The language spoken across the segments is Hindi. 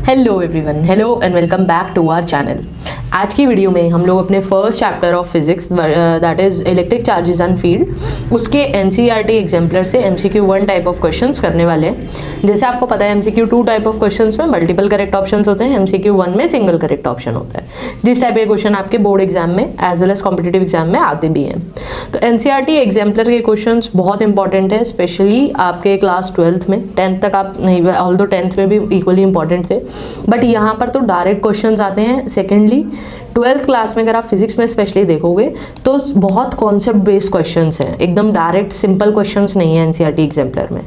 Hello everyone, hello and welcome back to our channel. आज की वीडियो में हम लोग अपने first chapter of physics that is electric charges and field उसके एनसीईआरटी एग्जाम्पलर से एमसीक्यू 1 टाइप ऑफ क्वेश्चंस करने वाले हैं। जैसे आपको पता है एमसीक्यू 2 टाइप ऑफ क्वेश्चंस में मल्टीपल करेक्ट ऑप्शंस होते हैं, एमसीक्यू 1 में सिंगल करेक्ट ऑप्शन होता है। जिस टाइप के क्वेश्चन आपके बोर्ड एग्जाम में as well as competitive exam में आते भी हैं। तो एनसीईआरटी एग्जाम्पलर के क्वेश्चन बहुत इंपॉर्टेंट है, स्पेशली आपके क्लास 12th में। 10th तक आप नहीं, ऑल्दो 10th में भी इक्वली इंपॉर्टेंट थे, बट यहाँ पर तो डायरेक्ट क्वेश्चंस आते हैं। सेकेंडली 12th क्लास में अगर आप फिजिक्स में स्पेशली देखोगे तो बहुत कॉन्सेप्ट बेस्ड क्वेश्चंस हैं, एकदम डायरेक्ट सिंपल क्वेश्चंस नहीं है एनसीईआरटी एग्जाम्पलर में।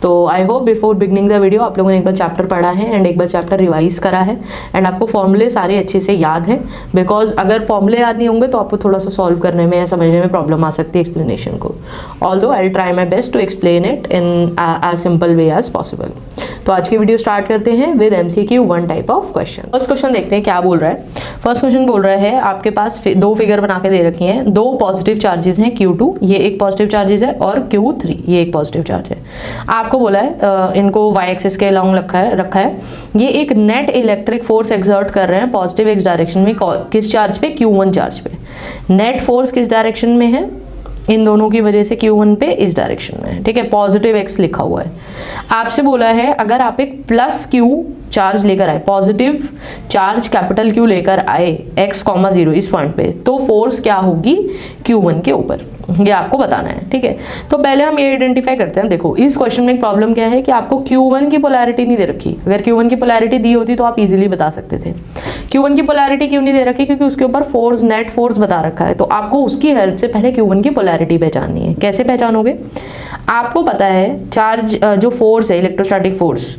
तो I hope before beginning the video आप लोगों ने एक बार चैप्टर पढ़ा है एंड एक बार चैप्टर रिवाइज करा है एंड आपको फॉर्मूले सारे अच्छे से याद है। बिकॉज अगर फॉर्मूले याद नहीं होंगे तो आपको थोड़ा सा सॉल्व करने में या समझने में प्रॉब्लम आ सकती है एक्सप्लेनेशन को। Although I will try my best to explain it in as simple way as possible. तो आज की वीडियो स्टार्ट करते हैं with MCQ 1 type of question. First question देखते हैं क्या बोल रहा है। फर्स्ट क्वेश्चन बोल रहा है आपके पास दो फिगर बना के दे रखी हैं, दो पॉजिटिव चार्जेस हैं Q2, ये एक पॉजिटिव चार्जेस है, और Q3 ये एक पॉजिटिव चार्ज है। आपको बोला है इनको y एक्सिस के अलॉन्ग रखा है। ये एक नेट इलेक्ट्रिक फोर्स एक्सर्ट कर रहे हैं पॉजिटिव x डायरेक्शन में, किस चार्ज पे? Q1 चार्ज पे। नेट फोर्स किस डायरेक्शन में है? इन दोनों की वजह से Q1 पे इस डायरेक्शन में है, ठीक है। पॉजिटिव x लिखा हुआ है। आपसे बोला है अगर आप एक प्लस Q चार्ज लेकर आए, पॉजिटिव चार्ज कैपिटल Q लेकर आए x, 0 इस पॉइंट पे, तो फोर्स क्या होगी Q1 के ऊपर, ये आपको बताना है, ठीक है। तो पहले हम ये आइडेंटिफाई करते हैं। देखो इस क्वेश्चन में एक प्रॉब्लम क्या है कि आपको Q1 की पोलैरिटी नहीं दे रखी। अगर Q1 की पोलैरिटी दी होती तो आप इजीली बता सकते थे। Q1 की पोलैरिटी क्यों नहीं दे रखी? क्योंकि उसके ऊपर फोर्स, नेट फोर्स बता रखा है। तो आपको उसकी हेल्प से पहले Q1 की पोलैरिटी पहचाननी है। कैसे पहचानोगे? आपको पता है चार्ज जो फोर्स है, इलेक्ट्रोस्टैटिक फोर्स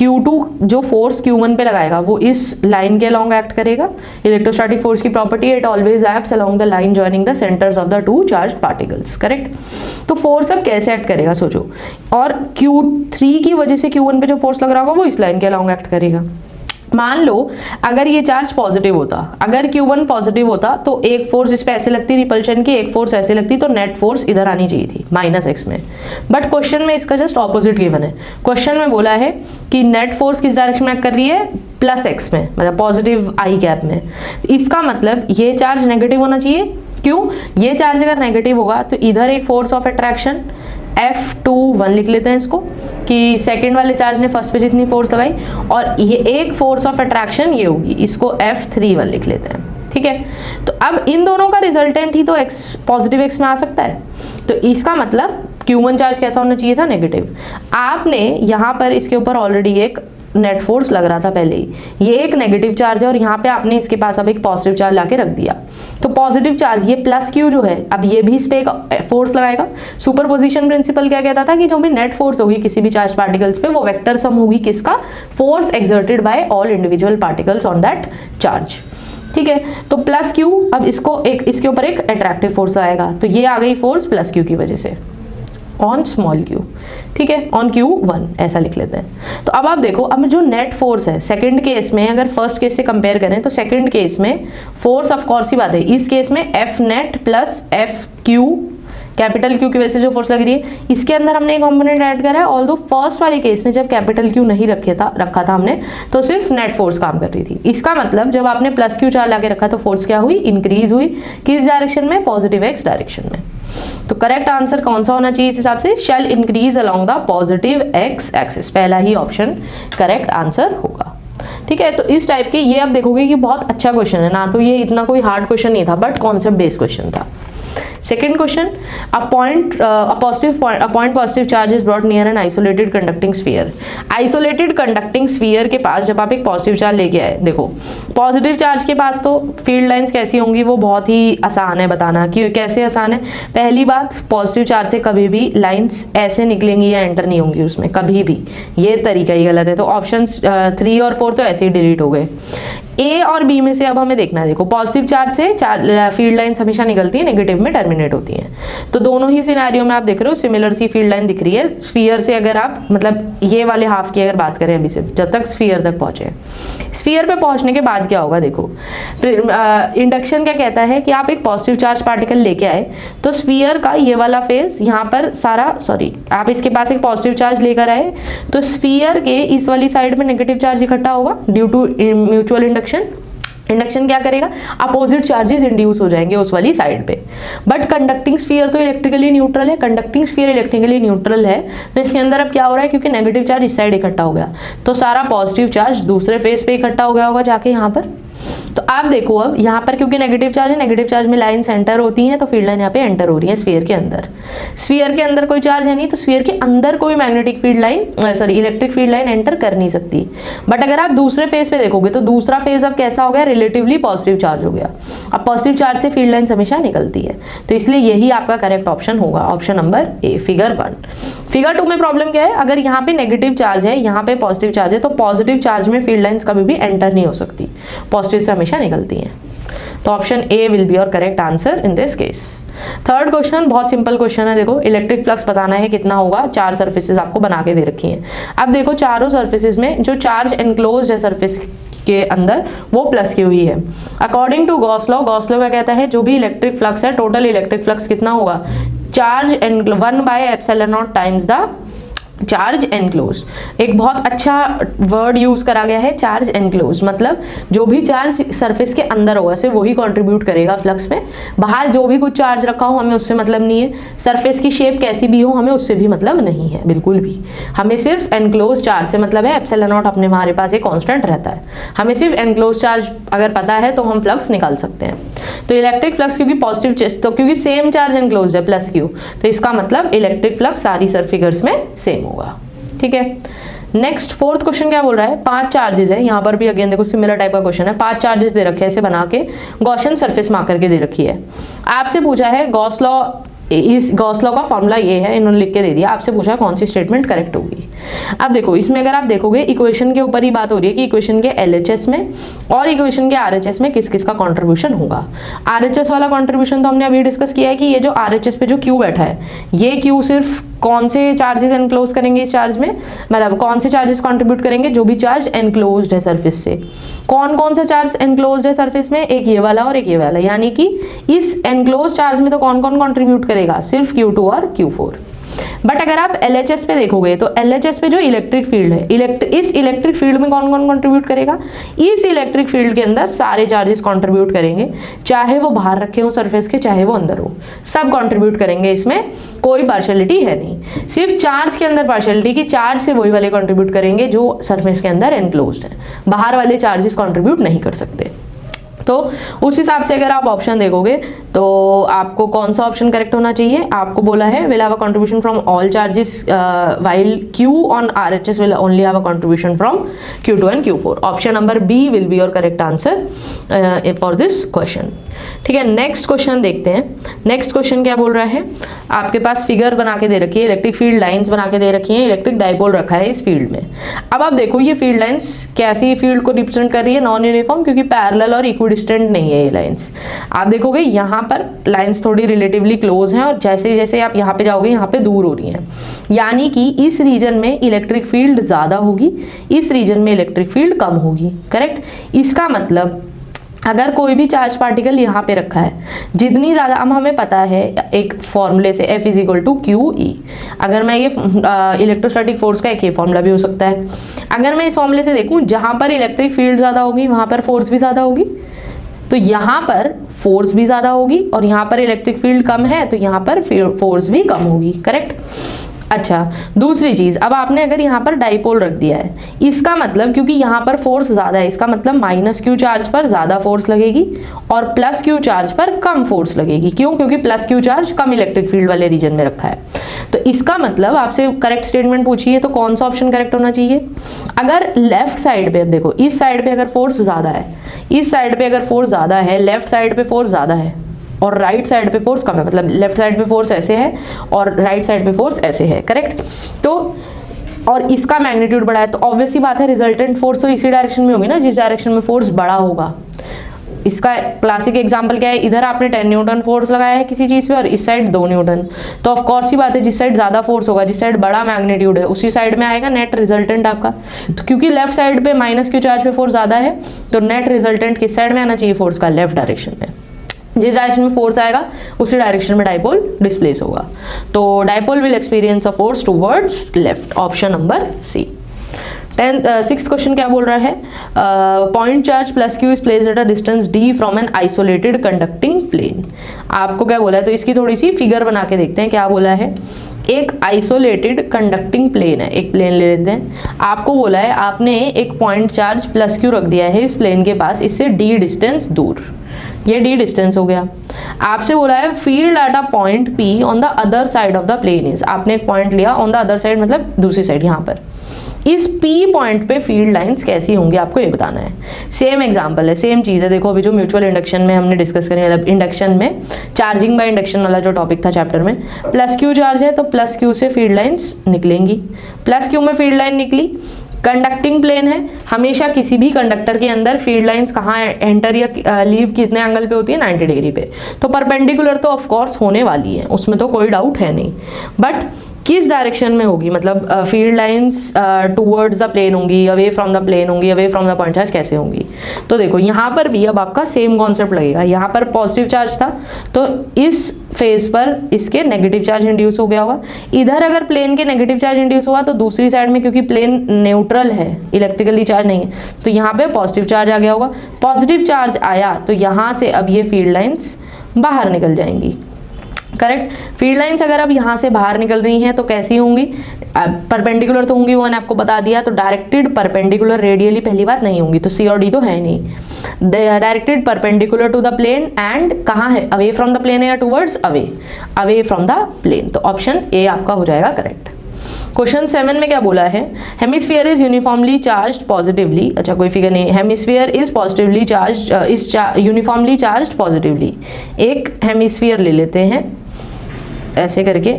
Q2 जो फोर्स Q1 पे लगाएगा वो इस लाइन के अलॉन्ग एक्ट करेगा। इलेक्ट्रोस्टैटिक फोर्स की property it always acts along the line joining the centres of the two charge particles, correct. तो फोर्स अब कैसे एक्ट करेगा सोचो, और Q3 की वजह से Q1 पे जो फोर्स लग रहा होगा वो इस लाइन के अलॉन्ग एक्ट करेगा। मान लो अगर ये चार्ज पॉजिटिव होता, अगर Q1 पॉजिटिव होता तो एक फोर्स इस पे ऐसे लगती रिपल्शन की, एक फोर्स ऐसे लगती, तो नेट फोर्स इधर आनी चाहिए थी -x में। बट क्वेश्चन में इसका जस्ट ऑपोजिट गिवन है। क्वेश्चन में बोला है कि नेट फोर्स किस डायरेक्शन में एक्ट कर रही है? +x में, मतलब पॉजिटिव i कैप में। इसका मतलब ये चार्ज नेगेटिव होना चाहिए। क्यों? ये चार्ज अगर नेगेटिव होगा तो इधर एक फोर्स ऑफ अट्रैक्शन F21 लिख लेते हैं इसको, कि सेकंड वाले चार्ज ने फर्स्ट पे जितनी फोर्स लगाई, और ये एक फोर्स ऑफ अट्रैक्शन ये होगी, इसको F31 लिख लेते हैं, ठीक है। तो अब इन दोनों का रिजल्टेंट ही तो x पॉजिटिव x में आ सकता है। तो इसका मतलब Q1 चार्ज कैसा होना चाहिए था? नेगेटिव। आपने यहाँ पर इसके ऊपर ऑलरेडी एक नेट फोर्स लग रहा था पहले ही, ये एक नेगेटिव चार्ज है, और यहाँ पे आपने इसके पास अब एक पॉजिटिव चार्ज लाके रख दिया। तो पॉजिटिव चार्ज ये +Q जो है, अब ये भी इस पे एक फोर्स लगाएगा। सुपरपोजिशन प्रिंसिपल क्या कहता था कि जो भी नेट फोर्स होगी किसी भी चार्ज पार्टिकल्स पे, वो वेक्टर सम होगी किसका? Force exerted by all individual particles on that charge, ठीक है। तो +Q, अब इसके ऊपर एक अट्रैक्टिव फोर्स आएगा, तो ये आ गई फोर्स +Q की वजह से ऑन स्मॉल q, ठीक है, ऑन Q1 ऐसा लिख लेते हैं। तो अब आप देखो, अब जो नेट फोर्स है सेकंड केस में, अगर फर्स्ट केस से कंपेयर करें तो सेकंड केस में फोर्स ऑफ कोर्स ही बात है, इस केस में F net plus FQ capital Q की वजह से जो फोर्स लग रही है, इसके अंदर हमने एक कंपोनेंट ऐड करा है। ऑल्दो फर्स्ट वाले केस में जब कैपिटल Q नहीं रखा था हमने, तो सिर्फ नेट फोर्स काम कर रही थी। इसका मतलब जब आपने +Q चार्ज लाके रखा तो फोर्स क्या हुई? इंक्रीज हुई। किस डायरेक्शन में? पॉजिटिव x डायरेक्शन में। तो करेक्ट आंसर कौन सा होना चाहिए इस हिसाब से? Shall increase along the positive x axis, पहला ही ऑप्शन करेक्ट आंसर होगा, ठीक है। तो इस टाइप के ये आप देखोगे कि बहुत अच्छा क्वेश्चन है ना, तो ये इतना कोई हार्ड क्वेश्चन नहीं था, बट कॉन्सेप्ट बेस्ड क्वेश्चन था। Second question, a point positive charge is brought near an isolated conducting sphere. Isolated conducting sphere के पास जब आप एक पॉजिटिव चार्ज लेके आए, देखो पॉजिटिव चार्ज के पास तो फील्ड लाइंस कैसी होंगी वो बहुत ही आसान है बताना। क्यों? कैसे आसान है? पहली बात, पॉजिटिव चार्ज से कभी भी लाइंस ऐसे निकलेंगी या एंटर नहीं होंगी उसमें कभी भी, ये तरीका ही गलत है। तो ऑप्शन 3 और 4 तो ऐसे ही डिलीट हो गए। ए और बी में से अब हमें देखना है। देखो पॉजिटिव चार्ज से फील्ड लाइंस हमेशा निकलती है, नेगेटिव में टर्मिनेट होती हैं। तो दोनों ही सिनेरियो में आप देख रहे हो सिमिलर सी फील्ड लाइन दिख रही है। स्फीयर से अगर आप, मतलब ये वाले हाफ की अगर बात करें अभी सिर्फ, जब तक स्फीयर तक पहुंचे, स्फीयर पे पहुंचने के बाद क्या होगा, देखो इंडक्शन क्या कहता है कि आप एक पॉजिटिव चार्ज पार्टिकल लेके आए तो स्फीयर का ये वाला फेज यहाँ पर सारा, आप इसके पास एक पॉजिटिव चार्ज लेकर आए तो स्फीयर के इस वाली साइड में नेगेटिव चार्ज इकट्ठा होगा due to mutual induction. Induction क्या करेगा, अपोजिट चार्जेस इंड्यूस हो जाएंगे उस वाली साइड पे। बट कंडक्टिंग स्फीयर तो इलेक्ट्रिकली न्यूट्रल है, कंडक्टिंग स्फीयर इलेक्ट्रिकली न्यूट्रल है, तो इसके अंदर अब क्या हो रहा है, क्योंकि नेगेटिव चार्ज इस साइड इकट्ठा हो गया तो सारा पॉजिटिव चार्ज दूसरे फेस पे इकट्ठा हो गया होगा जाके यहाँ पर। तो आप देखो अब यहाँ पर क्योंकि नेगेटिव चार्ज है, नेगेटिव चार्ज में लाइन्स एंटर होती हैं तो फील्ड लाइन यहाँ पे एंटर हो रही है स्फीयर के अंदर। स्फीयर के अंदर कोई चार्ज है नहीं तो स्फीयर के अंदर कोई magnetic field line electric field line enter कर नहीं सकती। बट अगर आप दूसरे फेज पे देखोगे तो दूसरा फेज अब कैसा हो गया, रिलेटिवली पॉजिटिव चार्ज हो गया। अब पॉजिटिव चार्ज से फील्ड लाइन हमेशा निकलती है, तो इसलिए यही आपका करेक्ट ऑप्शन होगा, option number A, figure 1। Figure 2 में प्रॉब्लम क्या है, अगर यहाँ पे नेगेटिव चार्ज है, यहाँ पे पॉजिटिव चार्ज है, तो पॉजिटिव चार्ज में फील्ड लाइंस कभी भी एंटर नहीं हो सकती, पॉजिटिव से हमेशा निकलती हैं। तो option A will be your correct answer in this case. Third question बहुत सिंपल क्वेश्चन है, देखो इलेक्ट्रिक फ्लक्स बताना है कितना होगा, 4 सर्फेसेस आपको बना के दे रखी हैं। अब देखो चारों सर्फेसेस में जो चार्ज एनक्लोज है सर्फेस के अंदर वो प्लस क्यू ही है। अकॉर्डिंग टू गॉस लॉ क्या कहता है, जो भी इलेक्ट्रिक फ्लक्स है टोटल इलेक्ट्रिक फ्लक्स कितना होगा, charge 1/ε0 times the charge enclose. एक बहुत अच्छा वर्ड यूज करा गया है चार्ज एनक्लोज, मतलब जो भी चार्ज सरफेस के अंदर होगा सिर्फ वही कंट्रीब्यूट करेगा फ्लक्स में, बाहर जो भी कुछ चार्ज रखा हो हमें उससे मतलब नहीं है, सरफेस की शेप कैसी भी हो हमें उससे भी मतलब नहीं है बिल्कुल भी, हमें सिर्फ एनक्लोज चार्ज से मतलब है। ε0 अपने हमारे पास एक कांस्टेंट रहता है, हमें सिर्फ एनक्लोज चार्ज अगर पता है तो हम फ्लक्स निकाल सकते हैं। तो इलेक्ट्रिक फ्लक्स क्योंकि पॉजिटिव, तो क्योंकि सेम चार्ज एनक्लोज है प्लस क्यू, तो इसका मतलब इलेक्ट्रिक फ्लक्स सारी फिगर्स में सेम होगा। ठीक है, नेक्स्ट फोर्थ क्वेश्चन क्या बोल रहा है, 5 चार्जेस है, यहाँ पर भी अगेन देखो सिमिलर टाइप का क्वेश्चन है, 5 चार्जेस दे रखे हैं ऐसे बना के, गॉसियन सरफेस मार्क करके दे रखी है। आपसे पूछा है गॉस लॉ, इस गॉस लॉ का फॉर्मूला ये है, इन्होंने लिख के दे दिया, आपसे पूछा कौन सी स्टेटमेंट करेक्ट होगी। अब देखो इसमें अगर आप देखोगे इक्वेशन के ऊपर ही बात हो रही है कि इक्वेशन के LHS में और इक्वेशन के RHS में किस किस का कंट्रीब्यूशन होगा। RHS वाला कंट्रीब्यूशन तो हमने अभी डिस्कस किया है कि ये जो RHS पे जो Q बैठा है, ये Q सिर्फ कौन से चार्जेस एनक्लोज करेंगे इस चार्ज में, मतलब कौन से चार्जेस कंट्रीब्यूट करेंगे, जो भी चार्ज एनक्लोज्ड है सरफेस से। कौन कौन सा चार्ज एनक्लोज्ड है सरफेस में, एक ये वाला और एक ये वाला, यानी कि इस एनक्लोज चार्ज में तो कौन कौन कंट्रीब्यूट करेगा, सिर्फ Q2 और Q4। बट अगर आप LHS पे देखोगे तो LHS पे जो इलेक्ट्रिक फील्ड है, इस इलेक्ट्रिक फील्ड में कौन कौन कंट्रीब्यूट करेगा, इस इलेक्ट्रिक फील्ड के अंदर सारे चार्जेस कंट्रीब्यूट करेंगे, चाहे वो बाहर रखे हो सरफेस के चाहे वो अंदर हो, सब कंट्रीब्यूट करेंगे, इसमें कोई पार्शियलिटी है नहीं। सिर्फ चार्ज के अंदर पार्शियलिटी की, चार्ज से वही वाले कंट्रीब्यूट करेंगे जो सरफेस के अंदर एनक्लोज्ड है, बाहर वाले चार्जेस कंट्रीब्यूट नहीं कर सकते। तो उस हिसाब से अगर आप ऑप्शन देखोगे तो आपको कौन सा ऑप्शन करेक्ट होना चाहिए, आपको बोला है will have a contribution from all charges while Q on RHS will only have a contribution from Q2 and Q4। Option number B will be your correct answer for this question. ठीक है, नेक्स्ट क्वेश्चन देखते हैं। नेक्स्ट क्वेश्चन क्या बोल रहा है, आपके पास फिगर बना के दे रखी है, इलेक्ट्रिक फील्ड लाइंस बना के दे रखी है, इलेक्ट्रिक डाइपोल रखा है इस फील्ड में। अब आप देखो ये फील्ड लाइंस कैसी फील्ड को रिप्रेजेंट कर रही है, नॉन यूनिफॉर्म, क्योंकि पैरेलल और इक्विडिस्टेंट नहीं है ये लाइंस। आप देखोगे यहाँ पर लाइंस थोड़ी रिलेटिवली क्लोज हैं और जैसे जैसे आप यहाँ पे जाओगे यहाँ पे दूर हो रही हैं, यानी कि इस रीजन में इलेक्ट्रिक फील्ड ज्यादा होगी, इस रीजन में इलेक्ट्रिक फील्ड कम होगी। करेक्ट, इसका मतलब अगर कोई भी चार्ज पार्टिकल यहाँ पे रखा है, जितनी ज़्यादा, अब हमें पता है एक फॉर्मूले से F = QE, अगर मैं ये इलेक्ट्रोस्टैटिक फोर्स का एक ये फॉर्मूला भी हो सकता है, अगर मैं इस फॉर्मूले से देखूँ जहाँ पर इलेक्ट्रिक फील्ड ज़्यादा होगी वहाँ पर फोर्स भी ज़्यादा होगी, तो यहाँ पर फोर्स भी ज़्यादा होगी, और यहाँ पर इलेक्ट्रिक फील्ड कम है तो यहाँ पर फोर्स भी कम होगी। करेक्ट। अच्छा, दूसरी चीज, अब आपने अगर यहाँ पर डाइपोल रख दिया है, इसका मतलब क्योंकि यहाँ पर फोर्स ज्यादा है, इसका मतलब -Q चार्ज पर ज्यादा फोर्स लगेगी और +Q चार्ज पर कम फोर्स लगेगी। क्यों? क्योंकि +Q चार्ज कम इलेक्ट्रिक फील्ड वाले रीजन में रखा है। तो इसका मतलब आपसे करेक्ट स्टेटमेंट पूछिए तो कौन सा ऑप्शन करेक्ट होना चाहिए। अगर लेफ्ट साइड पे, अब देखो इस साइड पे अगर फोर्स ज्यादा है, इस साइड पे अगर फोर्स ज्यादा है, लेफ्ट साइड पे फोर्स ज्यादा है और राइट साइड पे फोर्स कम है, मतलब लेफ्ट साइड पे फोर्स ऐसे है और राइट साइड पे फोर्स ऐसे है। करेक्ट। तो और इसका मैग्नीट्यूड बड़ा है, तो ऑब्वियसली बात है रिजल्टेंट फोर्स तो इसी डायरेक्शन में होगी ना जिस डायरेक्शन में फोर्स बड़ा होगा। इसका क्लासिक एग्जांपल क्या है, इधर आपने 10 न्यूटन फोर्स लगाया है किसी चीज़ पे और इस साइड 2 न्यूटन, तो ऑफ कोर्स ही बात है जिस साइड ज़्यादा फोर्स होगा, जिस साइड बड़ा मैग्नीट्यूड है उसी साइड में आएगा नेट रिजल्टेंट आपका। तो क्योंकि लेफ्ट साइड पे माइनस क्यू चार्ज पे फोर्स ज़्यादा है तो नेट रिजल्टेंट किस साइड में आना चाहिए, फोर्स का लेफ्ट डायरेक्शन में। जिस डायरेक्शन में फोर्स आएगा उसी डायरेक्शन में डाइपोल डिस्प्लेस होगा, तो dipole will experience a force towards left, option number C. 6th question क्या बोल रहा है, point charge plus Q is placed at a distance D from an isolated conducting plane. आपको क्या बोला है, तो इसकी थोड़ी सी फिगर बना के देखते हैं क्या बोला है। एक आइसोलेटेड कंडक्टिंग प्लेन है, एक प्लेन ले लेते हैं, आपको बोला है आपने एक पॉइंट चार्ज प्लस क्यू रख दिया है इस प्लेन के पास, इससे डी डिस्टेंस दूर, ये डी डिस्टेंस हो गया। आपसे बोला है field at a point P on the other side of the plane is, आपने एक पॉइंट लिया ऑन द अदर साइड मतलब दूसरी साइड, यहाँ पर इस P पॉइंट पे फील्ड लाइंस कैसी होंगी आपको ये बताना है। सेम एग्जांपल है, सेम चीज़ है। देखो अभी जो म्यूचुअल इंडक्शन में हमने डिस्कस करी, मतलब इंडक्शन में चार्जिंग बाय इंडक्शन वाला जो टॉपिक था चैप्टर में, प्लस क्यू चार्ज है तो प्लस क्यू से फील्ड लाइंस निकलेंगी, प्लस क्यू में फील्ड लाइन निकली। कंडक्टिंग प्लेन है, हमेशा किसी भी कंडक्टर के अंदर फील्ड लाइंस कहाँ एंटर या लीव कितने एंगल पे होती है, 90 डिग्री पे, तो परपेंडिकुलर तो ऑफ कोर्स होने वाली है, उसमें तो कोई डाउट है नहीं, बट किस डायरेक्शन में होगी, मतलब field lines towards the plane होंगी, अवे फ्रॉम द प्लेन होंगी, away from the point charge कैसे होंगी। तो देखो यहाँ पर भी अब आपका सेम कॉन्सेप्ट लगेगा, यहाँ पर पॉजिटिव चार्ज था तो इस फेज पर इसके नेगेटिव चार्ज इंड्यूस हो गया होगा, इधर अगर प्लेन के नेगेटिव चार्ज इंड्यूस हुआ तो दूसरी साइड में क्योंकि प्लेन न्यूट्रल है, इलेक्ट्रिकली चार्ज नहीं है, तो यहाँ पे पॉजिटिव चार्ज आ गया होगा। पॉजिटिव चार्ज आया तो यहाँ से अब ये फील्ड लाइंस बाहर निकल जाएंगी, करेक्ट। फील्ड लाइंस अगर अब यहाँ से बाहर निकल रही हैं तो कैसी होंगी, परपेंडिकुलर तो होंगी, वो मैंने आपको बता दिया, तो डायरेक्टेड परपेंडिकुलर रेडियली पहली बात नहीं होंगी, तो सी और डी तो है नहीं। Directed perpendicular to the plane and कहाँ है, अवे फ्रॉम द प्लेन या towards away, away from the plane, तो ऑप्शन ए आपका हो जाएगा करेक्ट। क्वेश्चन 7 में क्या बोला है, hemisphere is uniformly charged positively, अच्छा कोई फिगर नहीं, hemisphere is positively charged, is uniformly charged positively. एक हेमिस्फीयर ले लेते हैं ऐसे करके,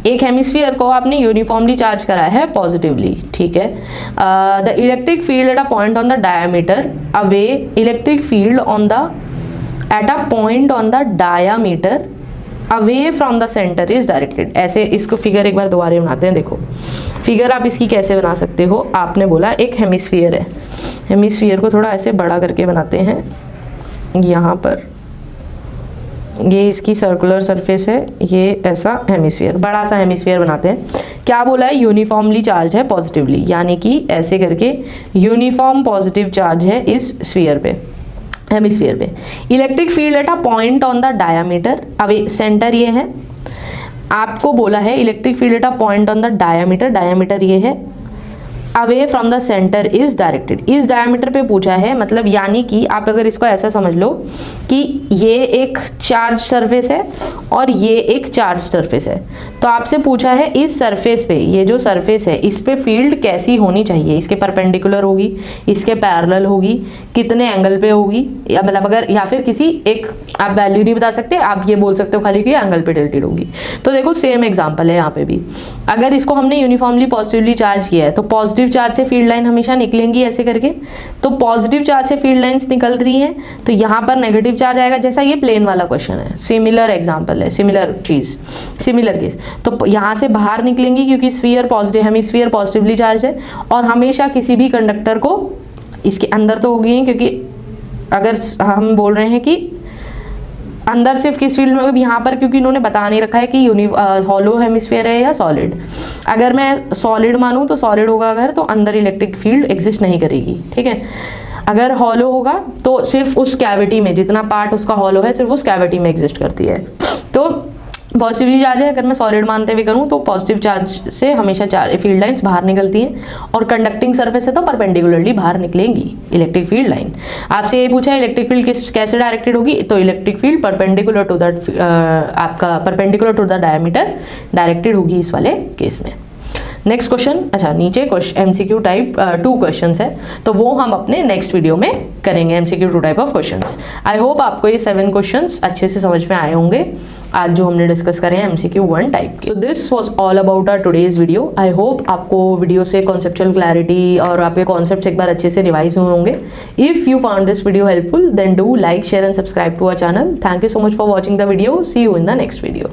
एक हेमिस्फीयर को आपने यूनिफॉर्मली चार्ज कराया है पॉजिटिवली, ठीक है। The electric field at a point on the diameter away, electric field on the eight a point on the diameter away from the centre is directed. ऐसे इसको फिगर एक बार दोबारा बनाते हैं। देखो फिगर आप इसकी कैसे बना सकते हो, आपने बोला एक हेमिस्फीयर है, हेमिस्फीयर को थोड़ा ऐसे बड़ा करके बनाते हैं, यहाँ पर ये इसकी सर्कुलर सरफेस है, ये ऐसा हेमिस्फीयर, बड़ा सा हेमिस्फीयर बनाते हैं। क्या बोला है, यूनिफॉर्मली चार्ज है पॉजिटिवली, यानी कि ऐसे करके यूनिफॉर्म पॉजिटिव चार्ज है इस स्फीयर पे, हेमिस्फीयर पे। Electric field at a point on the diameter, away centre ये है, आपको बोला है electric field at a point on the diameter, diameter ये है, away from the centre is directed, इस डायमीटर पे पूछा है, मतलब यानी कि आप अगर इसको ऐसा समझ लो कि ये एक चार्ज सरफेस है और ये एक चार्ज सरफेस है, तो आपसे पूछा है इस सरफेस पे, ये जो सरफेस है इस पे फील्ड कैसी होनी चाहिए, इसके परपेंडिकुलर होगी, इसके पैरेलल होगी, कितने एंगल पे होगी, या मतलब अगर या फिर किसी एक आप वैल्यू नहीं बता सकते, आप ये बोल सकते हो खाली कि एंगल पे टिल्टेड होगी। तो देखो सेम एग्जांपल है यहाँ पे भी, अगर इसको हमने यूनिफॉर्मली पॉजिटिवली चार्ज किया है तो पॉजिटिव चार्ज से फील्ड लाइन हमेशा निकलेंगी ऐसे करके, तो पॉजिटिव चार्ज से फील्ड लाइंस निकल रही हैं तो यहाँ पर नेगेटिव चार्ज आएगा, जैसा ये प्लेन वाला क्वेश्चन है, सिमिलर एग्जांपल है, सिमिलर चीज, सिमिलर केस। तो यहाँ से बाहर निकलेंगी क्योंकि sphere positive, hemisphere positively charge है, और हमेशा किसी भी कंडक्टर को इसके अंदर तो होगी, क्योंकि अगर हम बोल रहे हैं कि अंदर सिर्फ किस फील्ड में, यहाँ पर क्योंकि इन्होंने बता नहीं रखा है कि हॉलो हेमिस्फीयर है या सॉलिड, अगर मैं सॉलिड मानूं तो सॉलिड होगा अगर, तो अंदर इलेक्ट्रिक फील्ड एग्जिस्ट नहीं करेगी, ठीक है। अगर हॉलो होगा तो सिर्फ उस कैविटी में, जितना पार्ट उसका हॉलो है सिर्फ उस कैविटी में एग्जिस्ट करती है। तो पॉजिटिव चार्ज है, अगर मैं सॉलिड मानते हुए करूँ तो पॉजिटिव चार्ज से हमेशा फील्ड लाइंस बाहर निकलती हैं, और कंडक्टिंग सरफेस है तो परपेंडिकुलरली बाहर निकलेंगी इलेक्ट्रिक फील्ड लाइन। आपसे ये पूछा है इलेक्ट्रिक फील्ड कैसे डायरेक्टेड होगी, तो electric field perpendicular to that, आपका perpendicular to the diameter directed होगी इस वाले केस में। नेक्स्ट क्वेश्चन, अच्छा नीचे MCQ टाइप 2 क्वेश्चन है, तो वो हम अपने नेक्स्ट वीडियो में करेंगे, MCQ 2 type of questions. I hope आपको ये 7 क्वेश्चंस अच्छे से समझ में आए होंगे आज जो हमने डिस्कस करे हैं MCQ 1 type. So this was all about our today's video. I hope आपको वीडियो से कॉन्सेप्चुअल क्लैरिटी और आपके कॉन्सेप्ट्स एक बार अच्छे से रिवाइज हुए होंगे। If you found this video helpful then do like, share and subscribe to our channel. Thank you so much for watching the video. See you in the next video.